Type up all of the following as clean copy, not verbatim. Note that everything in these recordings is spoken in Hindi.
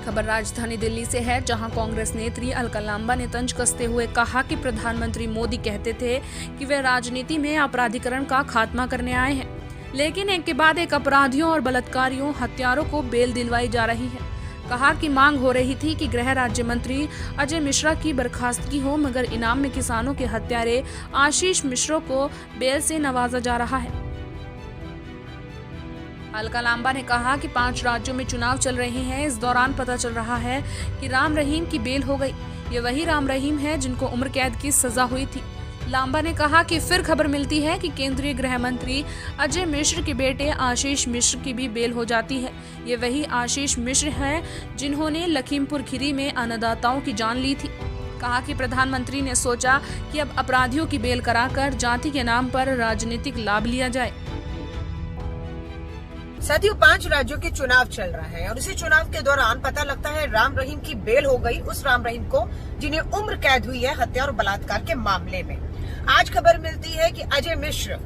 खबर राजधानी दिल्ली से है, जहां कांग्रेस नेत्री अलका लांबा ने तंज कसते हुए कहा कि प्रधानमंत्री मोदी कहते थे कि वे राजनीति में आपराधिकरण का खात्मा करने आए हैं, लेकिन एक के बाद एक अपराधियों और बलात्कारियों, हत्यारों को बेल दिलवाई जा रही है। कहा कि मांग हो रही थी कि गृह राज्य मंत्री अजय मिश्रा की बर्खास्तगी हो, मगर इनाम में किसानों के हत्यारे आशीष मिश्रा को बेल से नवाजा जा रहा है। अलका लांबा ने कहा कि 5 राज्यों में चुनाव चल रहे हैं। इस दौरान पता चल रहा है कि राम रहीम की बेल हो गई। ये वही राम रहीम है जिनको उम्र कैद की सजा हुई थी। लांबा ने कहा कि फिर खबर मिलती है कि केंद्रीय गृह मंत्री अजय मिश्र के बेटे आशीष मिश्र की भी बेल हो जाती है। ये वही आशीष मिश्र हैं जिन्होंने लखीमपुर खीरी में अन्नदाताओं की जान ली थी। कहा कि प्रधानमंत्री ने सोचा कि अब अपराधियों की बेल कराकर जाति के नाम पर राजनीतिक लाभ लिया जाए। साथियों, 5 राज्यों के चुनाव चल रहा है और इसी चुनाव के दौरान पता लगता है राम रहीम की बेल हो गई, उस राम रहीम को जिन्हें उम्र कैद हुई है हत्या और बलात्कार के मामले में। आज खबर मिलती है कि अजय मिश्र,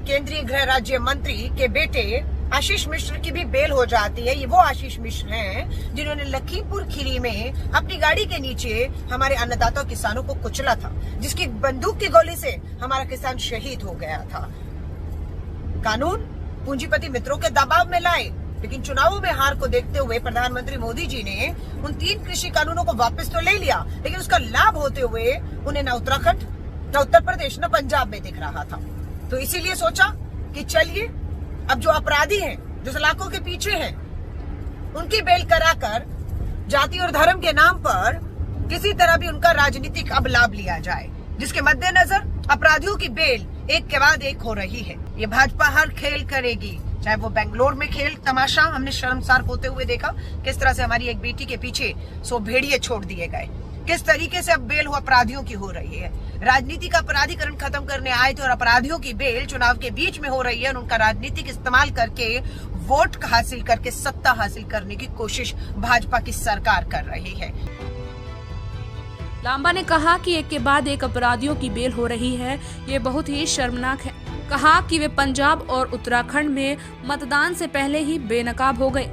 केंद्रीय गृह राज्य मंत्री के बेटे आशीष मिश्र की भी बेल हो जाती है। ये वो आशीष मिश्र हैं जिन्होंने लखीमपुर खीरी में अपनी गाड़ी के नीचे हमारे अन्नदाता किसानों को कुचला था, जिसकी बंदूक की गोली से हमारा किसान शहीद हो गया था। कानून पूंजीपति मित्रों के दबाव में लाए, लेकिन चुनावों में हार को देखते हुए प्रधानमंत्री मोदी जी ने उन 3 कृषि कानूनों को वापस तो ले लिया, लेकिन उसका लाभ होते हुए उन्हें न उत्तराखंड, न उत्तर प्रदेश, न पंजाब में दिख रहा था। तो इसीलिए सोचा कि चलिए अब जो अपराधी हैं, जो सलाखों के पीछे हैं, उनकी बेल कराकर जाति और धर्म के नाम पर किसी तरह भी उनका राजनीतिक अब लाभ लिया जाए, जिसके मद्देनजर अपराधियों की बेल एक के बाद एक हो रही है। ये भाजपा हर खेल करेगी, चाहे वो बेंगलोर में खेल तमाशा हमने शर्मसार होते हुए देखा, किस तरह से हमारी एक बेटी के पीछे 100 भेड़िए छोड़ दिए गए, किस तरीके से अब बेल अपराधियों की हो रही है। राजनीति का अपराधीकरण खत्म करने आए थे और अपराधियों की बेल चुनाव के बीच में हो रही है और उनका राजनीतिक इस्तेमाल करके वोट हासिल करके सत्ता हासिल करने की कोशिश भाजपा की सरकार कर रही है। लांबा ने कहा कि एक के बाद एक अपराधियों की बेल हो रही है, ये बहुत ही शर्मनाक है। कहा कि वे पंजाब और उत्तराखंड में मतदान से पहले ही बेनकाब हो गए।